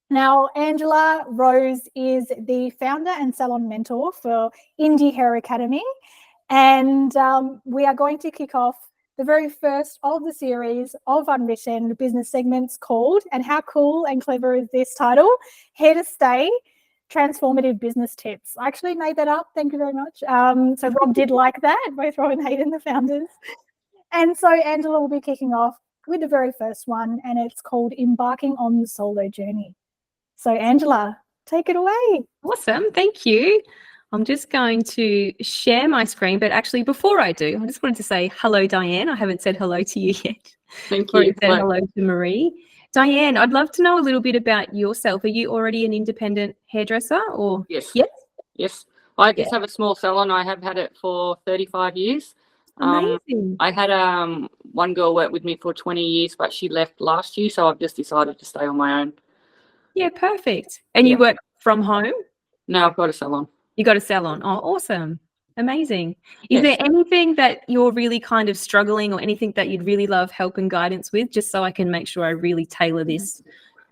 Now, Angela Rose is the founder and salon mentor for Indie Hair Academy, and we are going to kick off the very first of the series of Unwritten business segments called, and how cool and clever is this title, Here to Stay, Transformative Business Tips. I actually made that up. Thank you very much. So Rob did like that, both Rob and Hayden, the founders. And so Angela will be kicking off with the very first one, and it's called Embarking on the Solo Journey. So Angela, take it away. Awesome. Thank you. I'm just going to share my screen, but actually before I do, I just wanted to say hello, Diane. I haven't said hello to you yet. Thank you. Said hello to Marie. Diane, I'd love to know a little bit about yourself. Are you already an independent hairdresser or? Yes. Yes. Yes. I just have a small salon. I have had it for 35 years. Amazing. I had one girl work with me for 20 years, but she left last year, so I've just decided to stay on my own. Yeah, perfect. And you work from home? No, I've got a salon. You got a salon. Oh, awesome. Amazing. Is there anything that you're really kind of struggling, or anything that you'd really love help and guidance with, just so I can make sure I really tailor this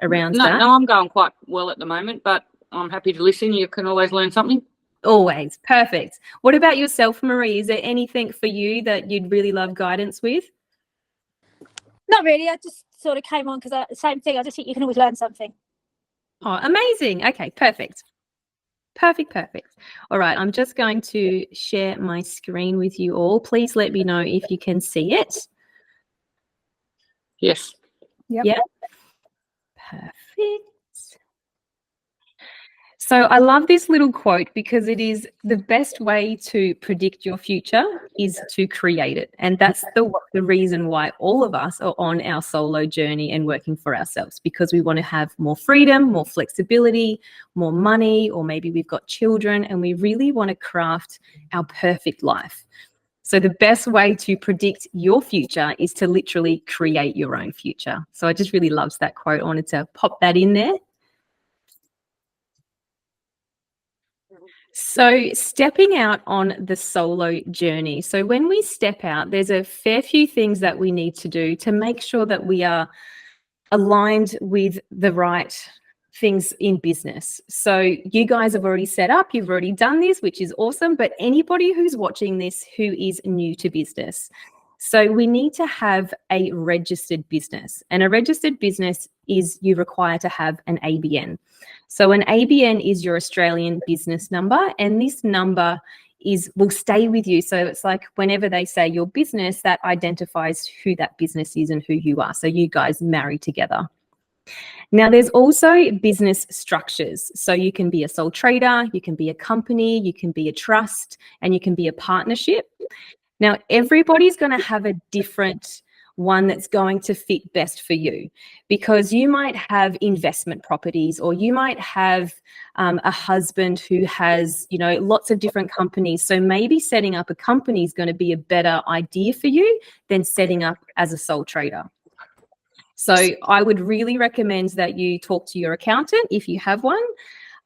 around that? No, I'm going quite well at the moment, but I'm happy to listen. You can always learn something. Always. Perfect. What about yourself, Marie? Is there anything for you that you'd really love guidance with? Not really. I just sort of came on because same thing. I just think you can always learn something. Oh, amazing. Okay, perfect. Perfect. All right, I'm just going to share my screen with you all. Please let me know if you can see it. Yes. Yep. Yeah. Perfect. So I love this little quote because it is the best way to predict your future is to create it. And that's the reason why all of us are on our solo journey and working for ourselves, because we want to have more freedom, more flexibility, more money, or maybe we've got children and we really want to craft our perfect life. So the best way to predict your future is to literally create your own future. So I just really loved that quote. I wanted to pop that in there. So stepping out on the solo journey. So when we step out, there's a fair few things that we need to do to make sure that we are aligned with the right things in business. So you guys have already set up, you've already done this, which is awesome, but anybody who's watching this who is new to business. So we need to have a registered business, and a registered business is you require to have an ABN. So an ABN is your Australian business number, and this number will stay with you. So it's like whenever they say your business, that identifies who that business is and who you are. So you guys marry together. Now, there's also business structures. So you can be a sole trader, you can be a company, you can be a trust, and you can be a partnership. Now, everybody's going to have a different one that's going to fit best for you, because you might have investment properties, or you might have a husband who has, lots of different companies. So maybe setting up a company is going to be a better idea for you than setting up as a sole trader. So I would really recommend that you talk to your accountant if you have one.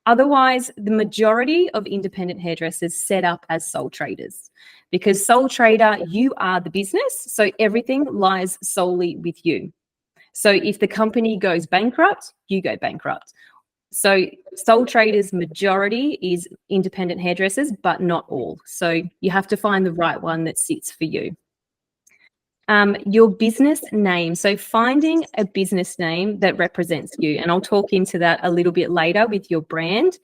Otherwise, the majority of independent hairdressers set up as sole traders, because sole trader, you are the business. So everything lies solely with you. So if the company goes bankrupt, you go bankrupt. So sole traders majority is independent hairdressers, but not all. So you have to find the right one that sits for you. Your business name. So finding a business name that represents you, and I'll talk into that a little bit later with your brand,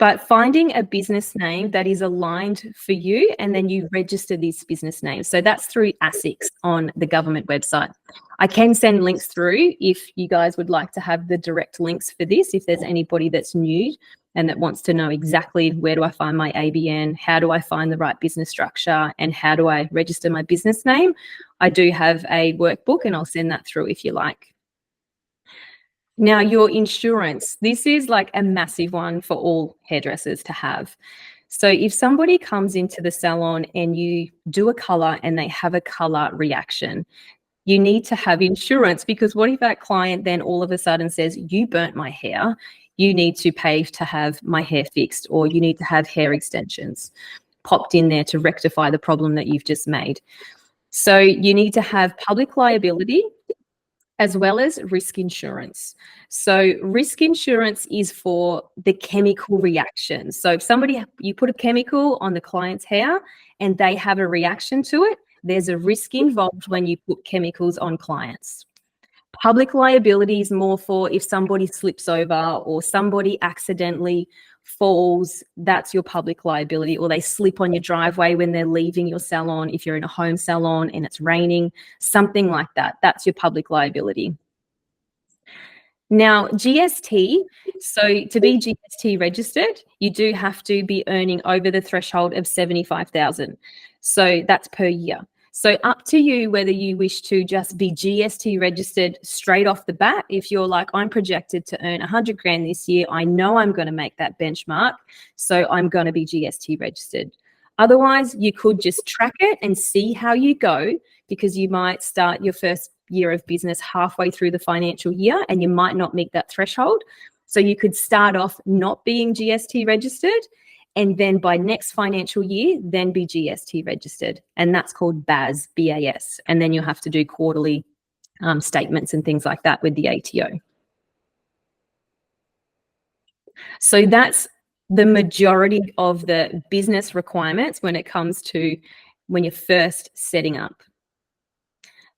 but finding a business name that is aligned for you, and then you register this business name. So that's through ASICs on the government website. I can send links through if you guys would like to have the direct links for this, if there's anybody that's new and that wants to know exactly where do I find my ABN, how do I find the right business structure, and how do I register my business name. I do have a workbook and I'll send that through if you like. Now, your insurance, this is like a massive one for all hairdressers to have. So if somebody comes into the salon and you do a color and they have a color reaction, you need to have insurance, because what if that client then all of a sudden says, you burnt my hair, you need to pay to have my hair fixed, or you need to have hair extensions popped in there to rectify the problem that you've just made. So you need to have public liability, as well as risk insurance. So risk insurance is for the chemical reactions. So if you put a chemical on the client's hair and they have a reaction to it, there's a risk involved when you put chemicals on clients. Public liability is more for if somebody slips over or somebody accidentally falls, that's your public liability, or they slip on your driveway when they're leaving your salon, if you're in a home salon and it's raining, something like that. That's your public liability. Now, GST, so to be GST registered, you do have to be earning over the threshold of 75,000. So that's per year. So up to you whether you wish to just be GST registered straight off the bat. If you're like, I'm projected to earn 100 grand this year, I know I'm going to make that benchmark, so I'm going to be GST registered. Otherwise, you could just track it and see how you go, because you might start your first year of business halfway through the financial year and you might not meet that threshold. So you could start off not being GST registered, and then by next financial year, then be GST registered. And that's called BAS, B-A-S. And then you'll have to do quarterly statements and things like that with the ATO. So that's the majority of the business requirements when it comes to when you're first setting up.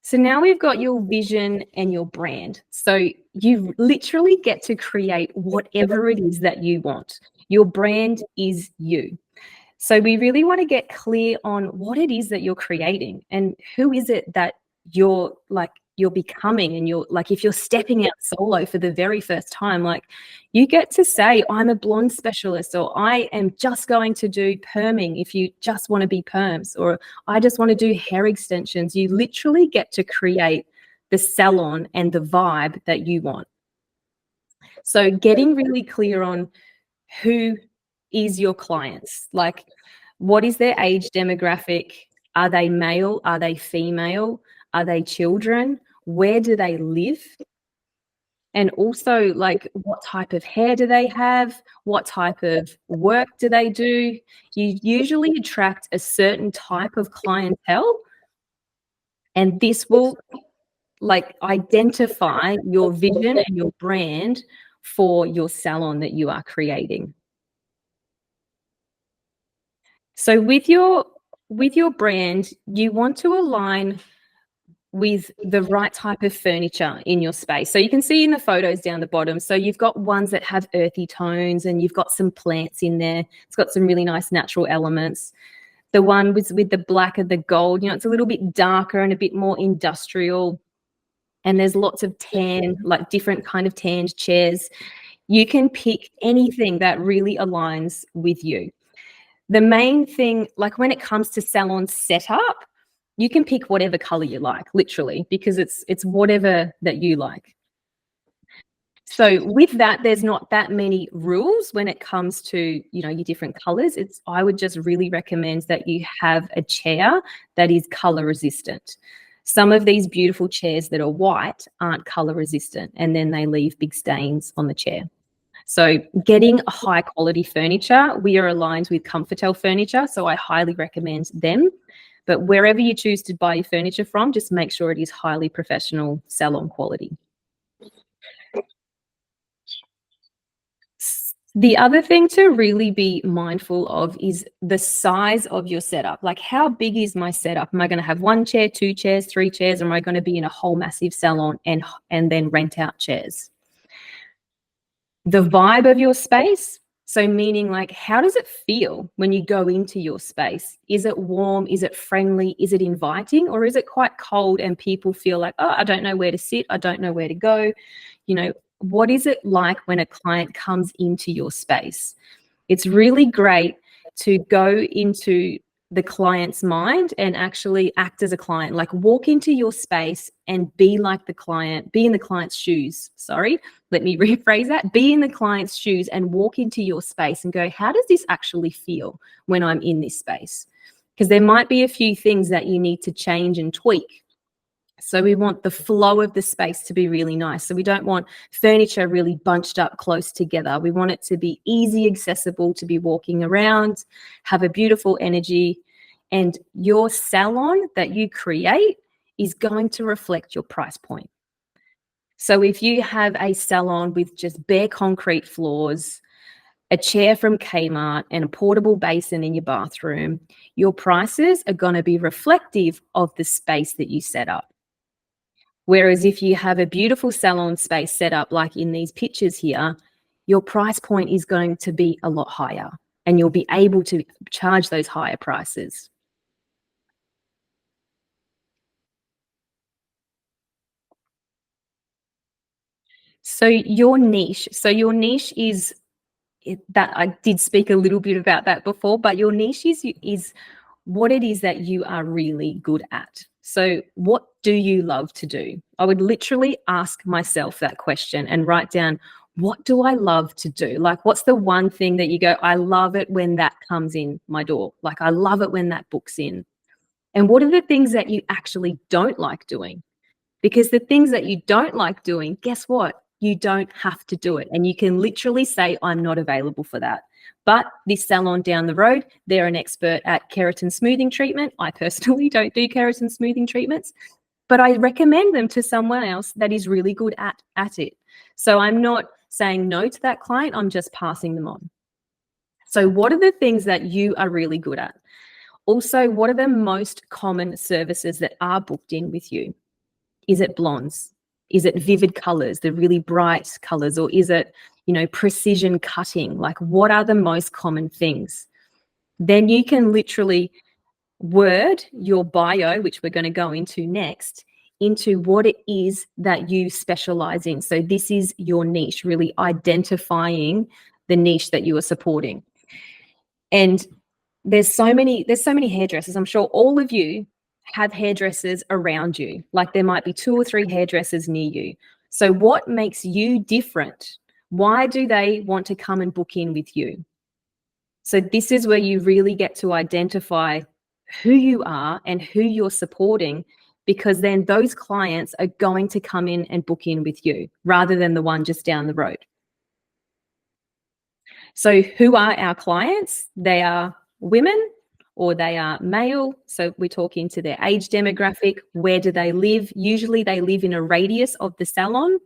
So now we've got your vision and your brand. So you literally get to create whatever it is that you want. Your brand is you. So we really want to get clear on what it is that you're creating and who is it that you're becoming. And you're like, if you're stepping out solo for the very first time, like you get to say, I'm a blonde specialist, or I am just going to do perming if you just want to be perms, or I just want to do hair extensions. You literally get to create the salon and the vibe that you want. So getting really clear on who is your clients, like what is their age demographic? Are they male? Are they female? Are they children? Where do they live? And also, like, what type of hair do they have? What type of work do they do? You usually attract a certain type of clientele, and this will like identify your vision and your brand for your salon that you are creating. So with your brand, you want to align with the right type of furniture in your space. So you can see in the photos down the bottom, so you've got ones that have earthy tones and you've got some plants in there. It's got some really nice natural elements. The one with the black and the gold, it's a little bit darker and a bit more industrial. And there's lots of tan, like different kind of tanned chairs. You can pick anything that really aligns with you. The main thing, like when it comes to salon setup, you can pick whatever color you like, literally, because it's whatever that you like. So with that, there's not that many rules when it comes to, your different colors. I would just really recommend that you have a chair that is color resistant. Some of these beautiful chairs that are white aren't color resistant, and then they leave big stains on the chair. So getting a high quality furniture, we are aligned with Comfortel Furniture, so I highly recommend them. But wherever you choose to buy your furniture from, just make sure it is highly professional salon quality. The other thing to really be mindful of is the size of your setup. Like, how big is my setup? Am I going to have 1 chair, 2 chairs, 3 chairs? Or am I going to be in a whole massive salon and then rent out chairs? The vibe of your space. So meaning, like, how does it feel when you go into your space? Is it warm? Is it friendly? Is it inviting? Or is it quite cold and people feel like, oh, I don't know where to sit. I don't know where to go. What is it like when a client comes into your space? It's really great to go into the client's mind and actually act as a client, like walk into your space and be like the client, be in the client's shoes. Sorry, let me rephrase that. Be in the client's shoes and walk into your space and go, how does this actually feel when I'm in this space? Because there might be a few things that you need to change and tweak. So we want the flow of the space to be really nice. So we don't want furniture really bunched up close together. We want it to be easy, accessible to be walking around, have a beautiful energy, and your salon that you create is going to reflect your price point. So if you have a salon with just bare concrete floors, a chair from Kmart, and a portable basin in your bathroom, your prices are going to be reflective of the space that you set up. Whereas if you have a beautiful salon space set up like in these pictures here, your price point is going to be a lot higher and you'll be able to charge those higher prices. So your niche is that I did speak a little bit about that before, but your niche is what it is that you are really good at. So what do you love to do? I would literally ask myself that question and write down, what do I love to do? Like, what's the one thing that you go, I love it when that comes in my door. Like, I love it when that book's in. And what are the things that you actually don't like doing? Because the things that you don't like doing, guess what? You don't have to do it. And you can literally say, I'm not available for that. But this salon down the road, they're an expert at keratin smoothing treatment. I personally don't do keratin smoothing treatments, but I recommend them to someone else that is really good at it. So I'm not saying no to that client, I'm just passing them on. So what are the things that you are really good at? Also, what are the most common services that are booked in with you? Is it blondes? Is it vivid colors, the really bright colors? Or is it, precision cutting? Like, what are the most common things? Then you can literally word your bio, which we're going to go into next, into what it is that you specialize in. So this is your niche, really identifying the niche that you are supporting. And there's so many hairdressers. I'm sure all of you have hairdressers around you. Like, there might be 2 or 3 hairdressers near you. So what makes you different? Why do they want to come and book in with you? So this is where you really get to identify who you are and who you're supporting, because then those clients are going to come in and book in with you rather than the one just down the road. So who are our clients? They are women or they are male. So we talk into their age demographic. Where do they live? Usually they live in a radius of the salon.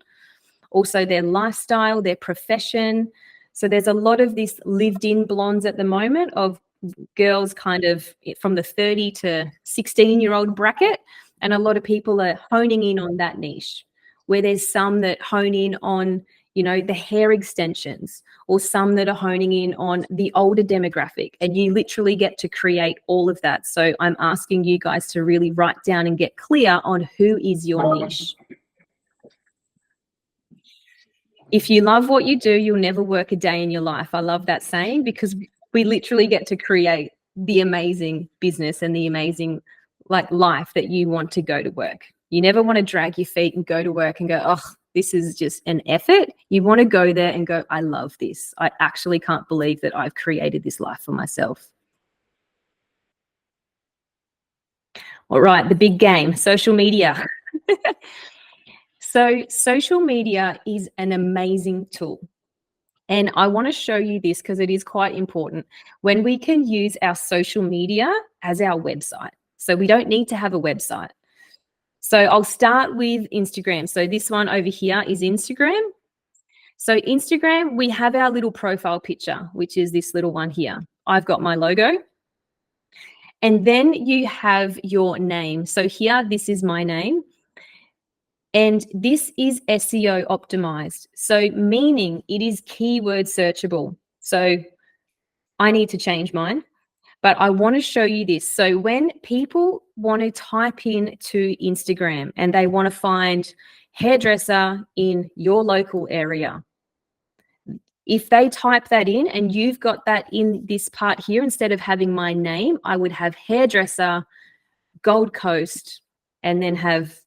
Also their lifestyle, their profession. So there's a lot of this lived-in blondes at the moment of girls kind of from the 30 to 16-year-old bracket. And a lot of people are honing in on that niche, where there's some that hone in on, the hair extensions, or some that are honing in on the older demographic. And you literally get to create all of that. So I'm asking you guys to really write down and get clear on who is your niche. If you love what you do, you'll never work a day in your life. I love that saying, because we literally get to create the amazing business and the amazing life that you want to go to work. You never want to drag your feet and go to work and go, oh, this is just an effort. You want to go there and go, I love this. I actually can't believe that I've created this life for myself. All right, the big game, social media. So social media is an amazing tool. And I want to show you this because it is quite important when we can use our social media as our website. So we don't need to have a website. So I'll start with Instagram. So this one over here is Instagram. So Instagram, we have our little profile picture, which is this little one here. I've got my logo. And then you have your name. So here, this is my name. And this is SEO optimized. So meaning it is keyword searchable. So I need to change mine. But I want to show you this. So when people want to type in to Instagram and they want to find hairdresser in your local area, if they type that in and you've got that in this part here, instead of having my name, I would have hairdresser, Gold Coast, and then have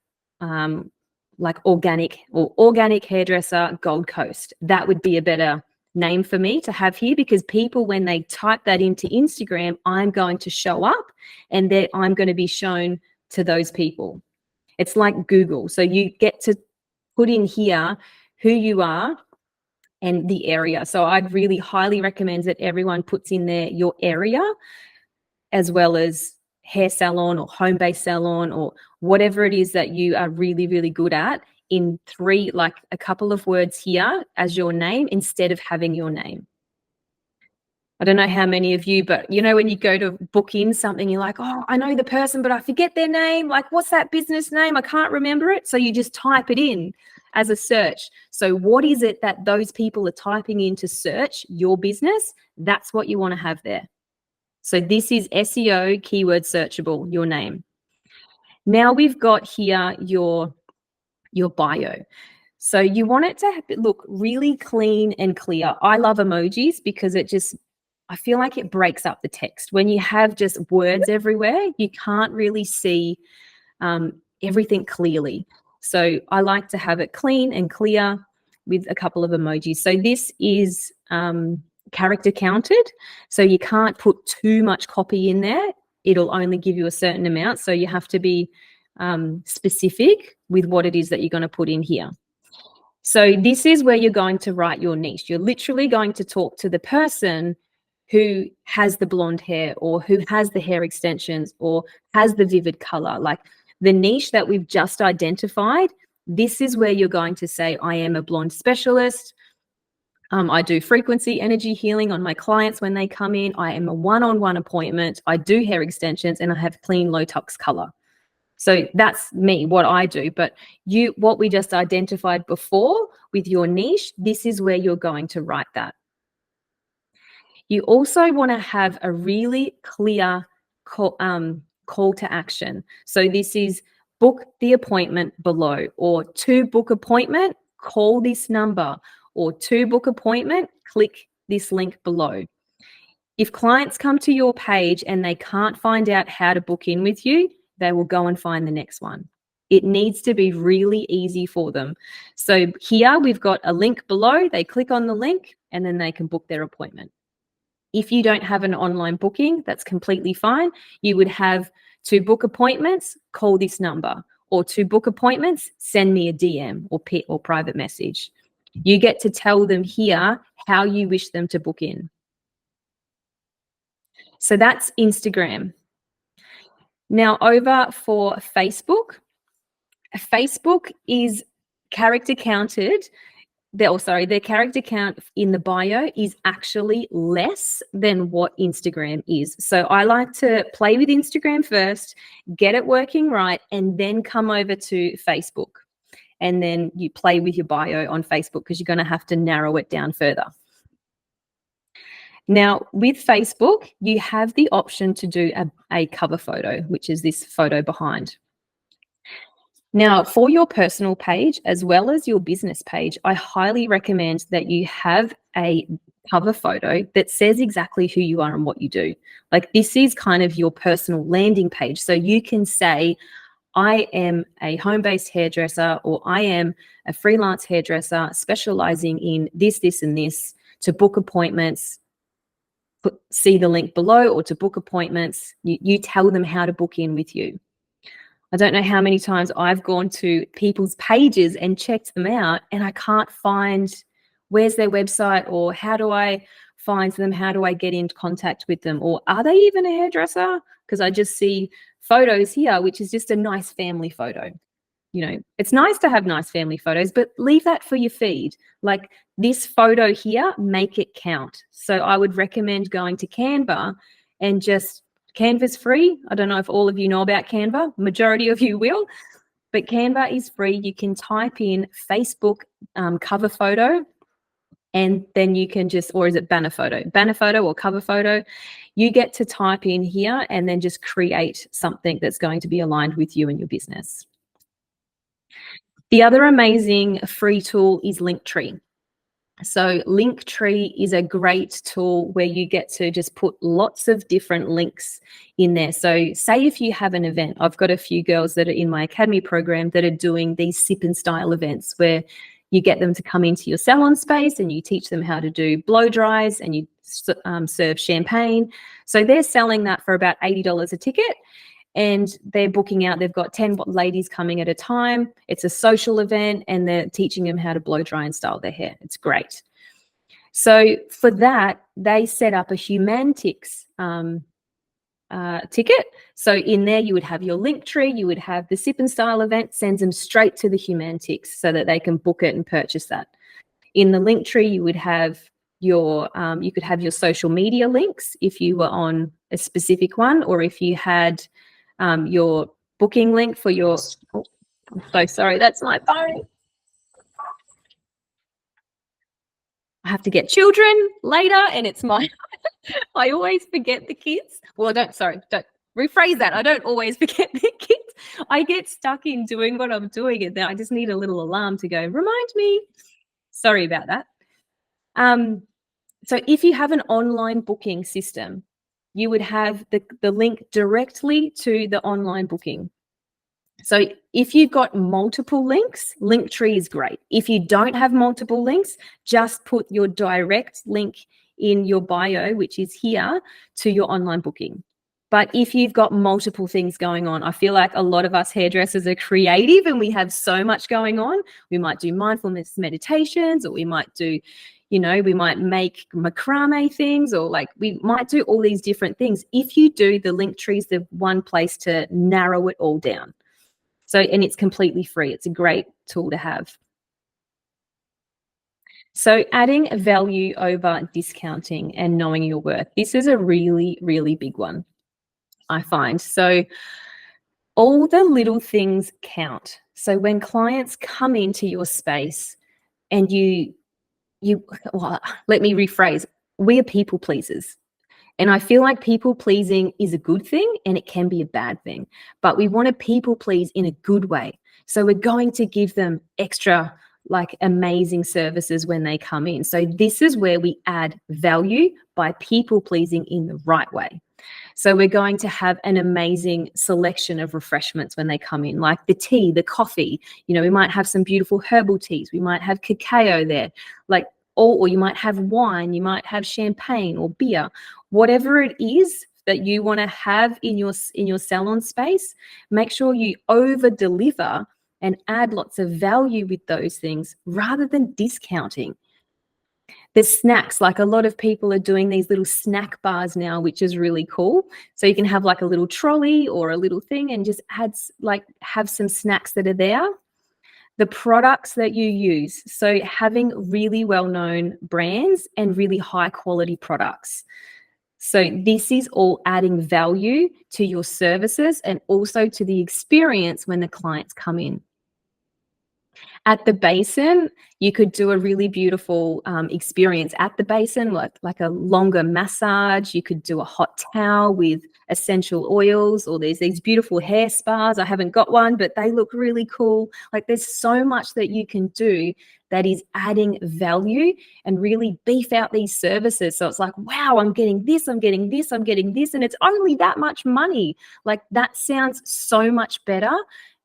organic hairdresser, Gold Coast. That would be a better name for me to have here, because people, when they type that into Instagram, I'm going to show up and then I'm going to be shown to those people. It's like Google. So you get to put in here who you are and the area. So I'd really highly recommend that everyone puts in there your area, as well as hair salon or home-based salon or whatever it is that you are really, really good at in three, like a couple of words here as your name instead of having your name. I don't know how many of you, but you know, when you go to book in something, you're like, oh, I know the person, but I forget their name. Like, what's that business name? I can't remember it. So you just type it in as a search. So what is it that those people are typing in to search your business? That's what you want to have there. So this is SEO keyword searchable, your name. Now we've got here your bio. So you want it to look really clean and clear. I love emojis because I feel like it breaks up the text. When you have just words everywhere, you can't really see everything clearly. So I like to have it clean and clear with a couple of emojis. So this is character counted. So you can't put too much copy in there. It'll only give you a certain amount. So you have to be specific with what it is that you're going to put in here. So this is where you're going to write your niche. You're literally going to talk to the person who has the blonde hair or who has the hair extensions or has the vivid color. Like the niche that we've just identified, this is where you're going to say, I am a blonde specialist. I do frequency energy healing on my clients when they come in. I am a one-on-one appointment. I do hair extensions and I have clean low tox color. So that's me, what I do. But what we just identified before with your niche, this is where you're going to write that. You also want to have a really clear call to action. So this is book the appointment below, or to book appointment, call this number, or to book appointment, click this link below. If clients come to your page and they can't find out how to book in with you, they will go and find the next one. It needs to be really easy for them. So here we've got a link below. They click on the link and then they can book their appointment. If you don't have an online booking, that's completely fine. You would have to book appointments, call this number, or to book appointments, send me a DM or private message. You get to tell them here how you wish them to book in. So that's Instagram. Now over for Facebook. Facebook is character counted. Their character count in the bio is actually less than what Instagram is. So I like to play with Instagram first, get it working right, and then come over to Facebook. And then you play with your bio on Facebook because you're going to have to narrow it down further. Now, with Facebook, you have the option to do a cover photo, which is this photo behind. Now, for your personal page, as well as your business page, I highly recommend that you have a cover photo that says exactly who you are and what you do. Like this is kind of your personal landing page. So you can say, I am a home-based hairdresser, or I am a freelance hairdresser specializing in this, this, and this. To book appointments, see the link below, or to book appointments, you tell them how to book in with you. I don't know how many times I've gone to people's pages and checked them out and I can't find where's their website, or how do I find them? How do I get in contact with them? Or are they even a hairdresser? Because I just see photos here, which is just a nice family photo. You know, it's nice to have nice family photos, but leave that for your feed. Like this photo here, make it count. So I would recommend going to Canva and just Canva's free. I don't know if all of you know about Canva. Majority of you will, but Canva is free. You can type in Facebook cover photo, and then you can just, or is it banner photo or cover photo? You get to type in here and then just create something that's going to be aligned with you and your business. The other amazing free tool is Linktree. So Linktree is a great tool where you get to just put lots of different links in there. So say if you have an event, I've got a few girls that are in my academy program that are doing these sip and style events where you get them to come into your salon space and you teach them how to do blow dries and you serve champagne. So they're selling that for about $80 a ticket. And they're booking out, they've got 10 ladies coming at a time. It's a social event and they're teaching them how to blow dry and style their hair. It's great. So for that, they set up a Humantix ticket. So in there, you would have your link tree, you would have the Sip and Style event, sends them straight to the Humanics so that they can book it and purchase that. In the link tree, you would have your, you could have your social media links if you were on a specific one, or if you had your booking link for your, oh, I'm so sorry, that's my phone. I have to get children later, and it's my, I always forget the kids. Well, don't rephrase that. I don't always forget the kids. I get stuck in doing what I'm doing, and then I just need a little alarm to go, remind me. Sorry about that. So if you have an online booking system, you would have the link directly to the online booking. So if you've got multiple links, Linktree is great. If you don't have multiple links, just put your direct link in your bio, which is here, to your online booking. But if you've got multiple things going on, I feel like a lot of us hairdressers are creative and we have so much going on. We might do mindfulness meditations, or we might do, you know, we might make macrame things, or like we might do all these different things. If you do, the Linktree is the one place to narrow it all down. So, and it's completely free. It's a great tool to have. So adding value over discounting and knowing your worth. This is a really, really big one, I find. So all the little things count. So when clients come into your space and well, let me rephrase, we are people pleasers. And I feel like people pleasing is a good thing and it can be a bad thing, but we want to people please in a good way. So we're going to give them extra, like, amazing services when they come in. So this is where we add value by people pleasing in the right way. So we're going to have an amazing selection of refreshments when they come in, like the tea, the coffee. You know, we might have some beautiful herbal teas. We might have cacao there, like, or you might have wine, you might have champagne or beer, whatever it is that you want to have in your salon space. Make sure you over deliver and add lots of value with those things rather than discounting. There's snacks, like a lot of people are doing these little snack bars now, which is really cool. So you can have like a little trolley or a little thing and just have some snacks that are there. The products that you use, so having really well-known brands and really high-quality products. So this is all adding value to your services and also to the experience when the clients come in. At the basin, you could do a really beautiful experience at the basin, like a longer massage. You could do a hot towel with essential oils, or there's these beautiful hair spas. I haven't got one, but they look really cool. Like, there's so much that you can do that is adding value and really beef out these services. So it's like, wow, I'm getting this, I'm getting this, I'm getting this, and it's only that much money. Like, that sounds so much better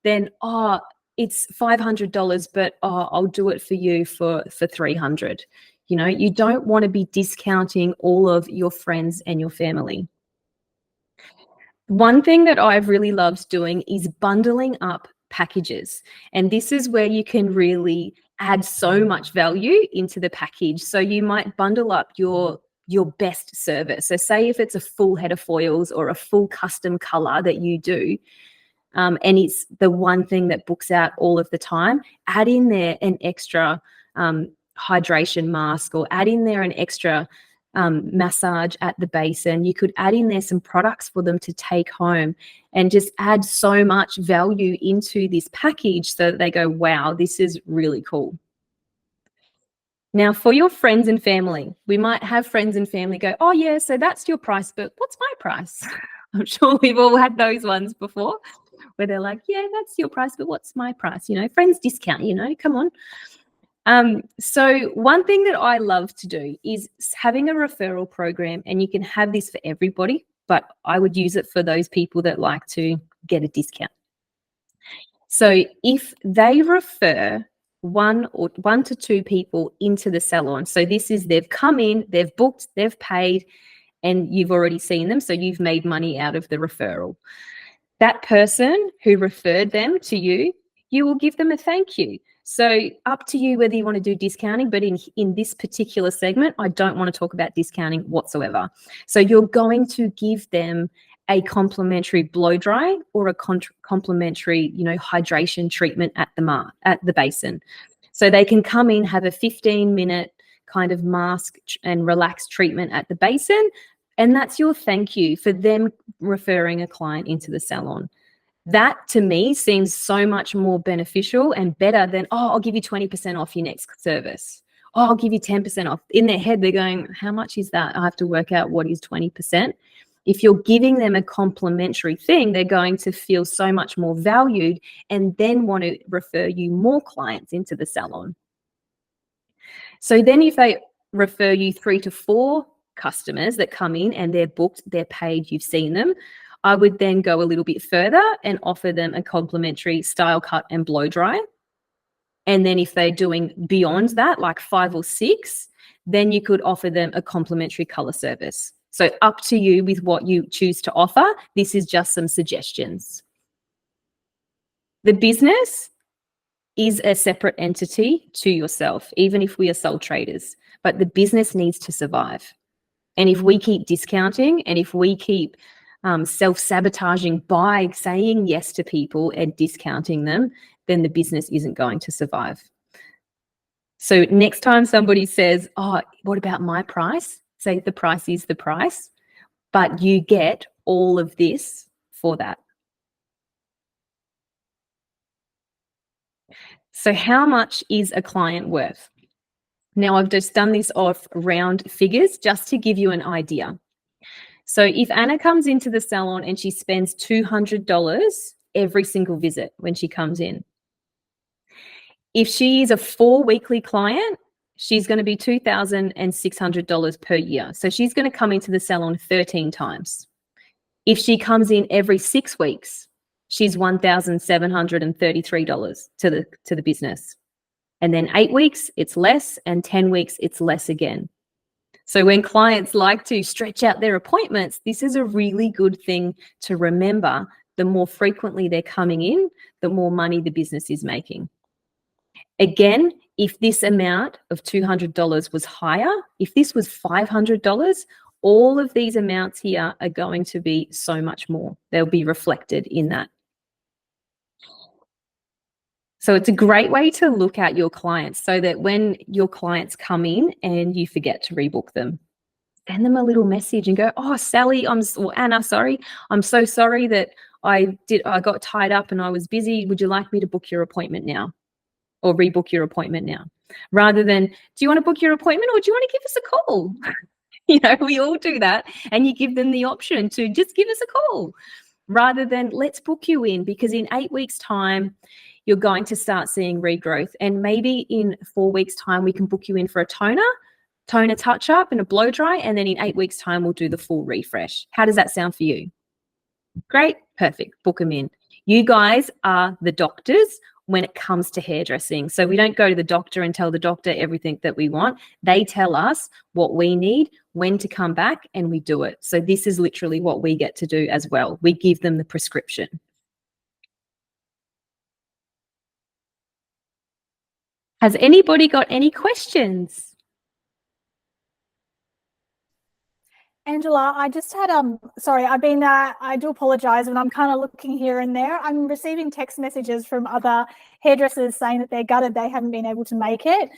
than, oh, it's $500, but I'll do it for you for $300. You know, you don't want to be discounting all of your friends and your family. One thing that I've really loved doing is bundling up packages. And this is where you can really add so much value into the package. So you might bundle up your best service. So say if it's a full head of foils or a full custom color that you do, and it's the one thing that books out all of the time, add in there an extra hydration mask, or add in there an extra massage at the basin. You could add in there some products for them to take home and just add so much value into this package so that they go, wow, this is really cool. Now, for your friends and family, we might have friends and family go, oh yeah, so that's your price, but what's my price? I'm sure we've all had those ones before, where they're like, yeah, that's your price, but what's my price? You know, friends discount, you know, come on. So one thing that I love to do is having a referral program, and you can have this for everybody, but I would use it for those people that like to get a discount. So if they refer one to two people into the salon, so this is, they've come in, they've booked, they've paid, and you've already seen them, so you've made money out of the referral. That person who referred them to you, you will give them a thank you. So up to you whether you want to do discounting, but in this particular segment, I don't want to talk about discounting whatsoever. So you're going to give them a complimentary blow dry or a complimentary, hydration treatment at the basin. So they can come in, have a 15-minute kind of mask and relaxed treatment at the basin, and that's your thank you for them referring a client into the salon. That to me seems so much more beneficial and better than, oh, I'll give you 20% off your next service. Oh, I'll give you 10% off. In their head, they're going, how much is that? I have to work out what is 20%. If you're giving them a complimentary thing, they're going to feel so much more valued and then want to refer you more clients into the salon. So then if they refer you 3 to 4 customers that come in and they're booked, they're paid, you've seen them, I would then go a little bit further and offer them a complimentary style cut and blow dry. And then if they're doing beyond that, like 5 or 6, then you could offer them a complimentary color service. So up to you with what you choose to offer. This is just some suggestions. The business is a separate entity to yourself, even if we are sole traders, but the business needs to survive. And if we keep discounting and if we keep self-sabotaging by saying yes to people and discounting them, then the business isn't going to survive. So next time somebody says, oh, what about my price? Say the price is the price, but you get all of this for that. So how much is a client worth? Now I've just done this off round figures just to give you an idea. So if Anna comes into the salon and she spends $200 every single visit when she comes in, if she is a 4 weekly client, she's going to be $2,600 per year. So she's going to come into the salon 13 times. If she comes in every 6 weeks, she's $1,733 to the business. And then 8 weeks, it's less, and 10 weeks, it's less again. So when clients like to stretch out their appointments, this is a really good thing to remember. The more frequently they're coming in, the more money the business is making. Again, if this amount of $200 was higher, if this was $500, all of these amounts here are going to be so much more. They'll be reflected in that. So it's a great way to look at your clients so that when your clients come in and you forget to rebook them, send them a little message and go, oh, Sally, Anna, sorry, I'm so sorry that I got tied up and I was busy. Would you like me to book your appointment now or rebook your appointment now? Rather than, do you want to book your appointment or do you want to give us a call? We all do that, and you give them the option to just give us a call rather than let's book you in, because in 8 weeks' time, you're going to start seeing regrowth. And maybe in 4 weeks' time, we can book you in for a toner touch up and a blow dry. And then in 8 weeks' time, we'll do the full refresh. How does that sound for you? Great. Perfect. Book them in. You guys are the doctors when it comes to hairdressing. So we don't go to the doctor and tell the doctor everything that we want. They tell us what we need, when to come back, and we do it. So this is literally what we get to do as well. We give them the prescription. Has anybody got any questions? Angela, I just had sorry, I do apologize, and I'm kind of looking here and there. I'm receiving text messages from other hairdressers saying that they're gutted they haven't been able to make it.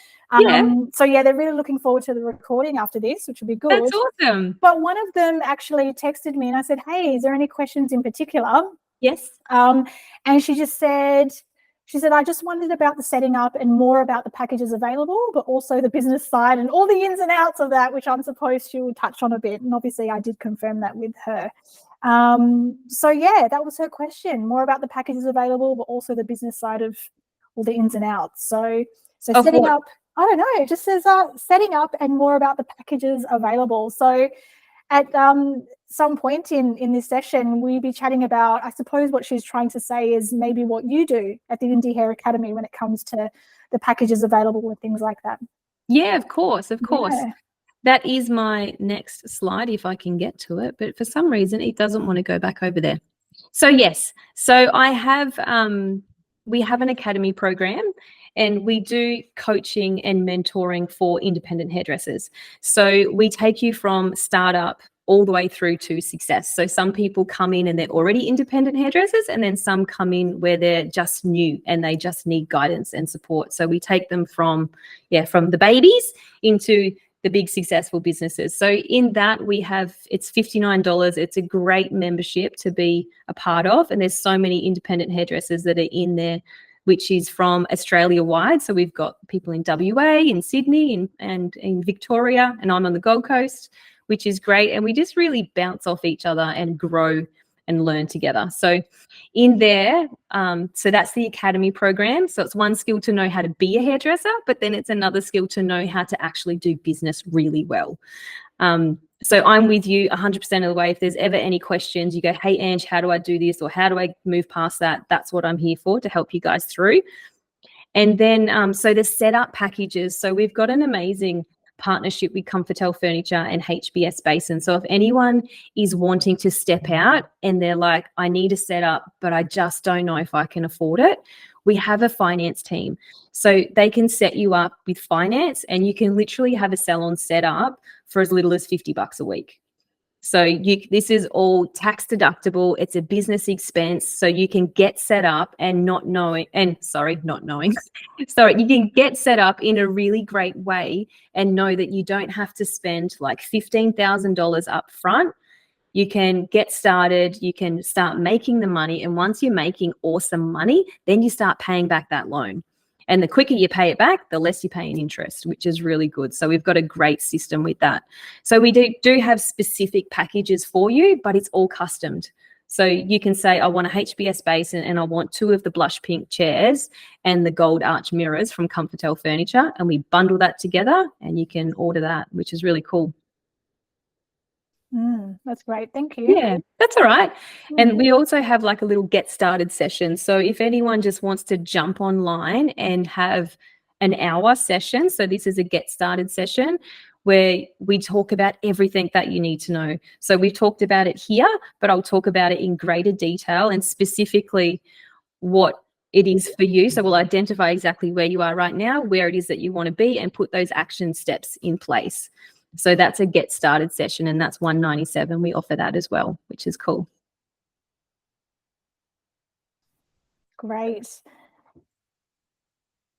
So yeah, they're really looking forward to the recording after this, which will be good. That's awesome. But one of them actually texted me and I said, hey, is there any questions in particular? Yes. And she said, I just wondered about the setting up and more about the packages available, but also the business side and all the ins and outs of that, which I'm supposed she will touch on a bit. And obviously I did confirm that with her. So yeah, that was her question, more about the packages available, but also the business side of all the ins and outs. So setting up, I don't know, it just says setting up and more about the packages available. So at some point in this session, we'll be chatting about, I suppose what she's trying to say is maybe what you do at the Indie Hair Academy when it comes to the packages available and things like that. Yeah, of course. Yeah. That is my next slide if I can get to it, but for some reason it doesn't want to go back over there. So yes, so I have, we have an academy program and we do coaching and mentoring for independent hairdressers. So we take you from startup all the way through to success. So some people come in and they're already independent hairdressers, and then some come in where they're just new and they just need guidance and support. So we take them from the babies into the big successful businesses. So in that it's $59. It's a great membership to be a part of. And there's so many independent hairdressers that are in there, which is from Australia wide. So we've got people in WA, in Sydney, and in Victoria, and I'm on the Gold Coast, which is great. And we just really bounce off each other and grow and learn together. So in there, so that's the academy program. So it's one skill to know how to be a hairdresser, but then it's another skill to know how to actually do business really well. So I'm with you 100% of the way. If there's ever any questions, you go, hey, Ange, how do I do this? Or how do I move past that? That's what I'm here for, to help you guys through. And then, so the setup packages. So we've got an amazing partnership with Comfortel Furniture and HBS Basin. So if anyone is wanting to step out and they're like, I need a setup, but I just don't know if I can afford it, we have a finance team. So they can set you up with finance, and you can literally have a salon set up for as little as $50 a week. So this is all tax deductible. It's a business expense. So you can get set up and you can get set up in a really great way and know that you don't have to spend like $15,000 up front. You can get started, you can start making the money. And once you're making awesome money, then you start paying back that loan. And the quicker you pay it back, the less you pay in interest, which is really good. So we've got a great system with that. So we do have specific packages for you, but it's all customed. So you can say, I want a HBS base and I want 2 of the blush pink chairs and the gold arch mirrors from Comfortel Furniture. And we bundle that together and you can order that, which is really cool. That's great. Thank you. Yeah, that's all right. And we also have like a little get started session. So if anyone just wants to jump online and have an hour session, so this is a get started session where we talk about everything that you need to know. So we've talked about it here, but I'll talk about it in greater detail and specifically what it is for you. So we'll identify exactly where you are right now, where it is that you want to be, and put those action steps in place. So that's a get started session, and that's $197. We offer that as well, which is cool. Great.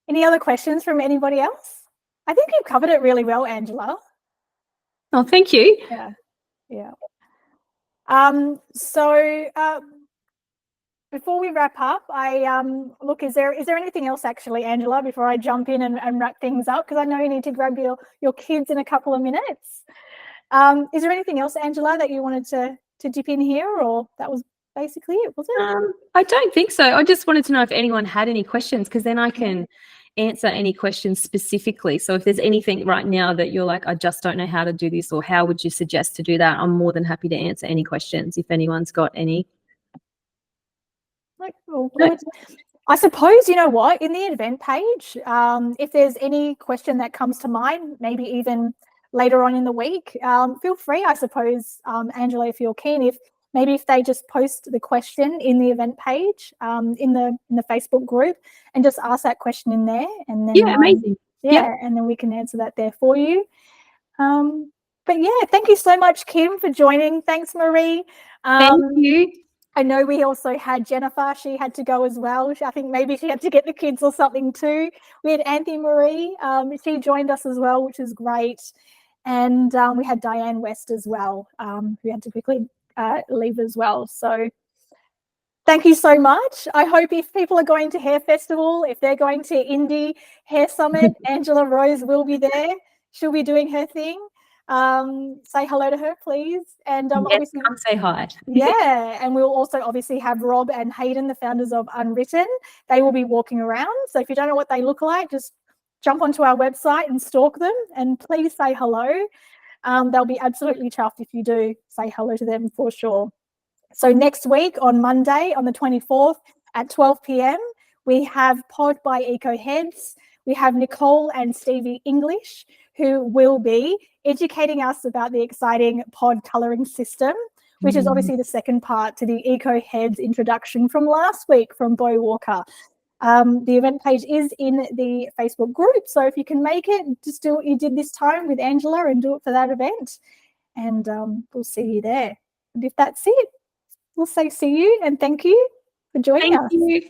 Any other questions from anybody else? I think you've covered it really well, Angela. Oh, thank you. Yeah. Before we wrap up, look, is there anything else actually, Angela, before I jump in and wrap things up? Because I know you need to grab your kids in a couple of minutes. Is there anything else, Angela, that you wanted to dip in here, or that was basically it, was it? I don't think so. I just wanted to know if anyone had any questions, because then I can answer any questions specifically. So if there's anything right now that you're like, I just don't know how to do this, or how would you suggest to do that, I'm more than happy to answer any questions if anyone's got any. I suppose, you know what, in the event page, if there's any question that comes to mind, maybe even later on in the week, feel free, I suppose, Angela, if you're keen, if they just post the question in the event page, in the Facebook group, and just ask that question in there, and then amazing. And then we can answer that there for you. But yeah, thank you so much, Kim, for joining. Thanks, Marie. Thank you. I know we also had Jennifer. She had to go as well. I think maybe she had to get the kids or something too. We had Anthony Marie. She joined us as well, which is great. And we had Diane West as well, who had to quickly leave as well. So thank you so much. I hope if people are going to Hair Festival, if they're going to Indie Hair Summit, Angela Rose will be there. She'll be doing her thing. Say hello to her, please. And yes, obviously come say hi. Yeah, and we'll also obviously have Rob and Hayden, the founders of Unwritten. They will be walking around. So if you don't know what they look like, just jump onto our website and stalk them, and please say hello. They'll be absolutely chuffed if you do say hello to them, for sure. So next week on Monday, on the 24th at 12 p.m, we have Pod by Eco Heads. We have Nicole and Stevie English, who will be educating us about the exciting pod colouring system, which is obviously the second part to the Eco Heads introduction from last week from Bo Walker. The event page is in the Facebook group, so if you can make it, just do what you did this time with Angela and do it for that event. and we'll see you there. And if that's it, we'll say see you and thank you for joining Thank us. you.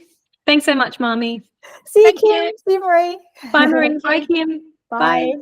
Thanks so much, Mommy. See you, Thank Kim. you. See you, Marie. Bye, Marie. Bye, Kim. Bye. Bye.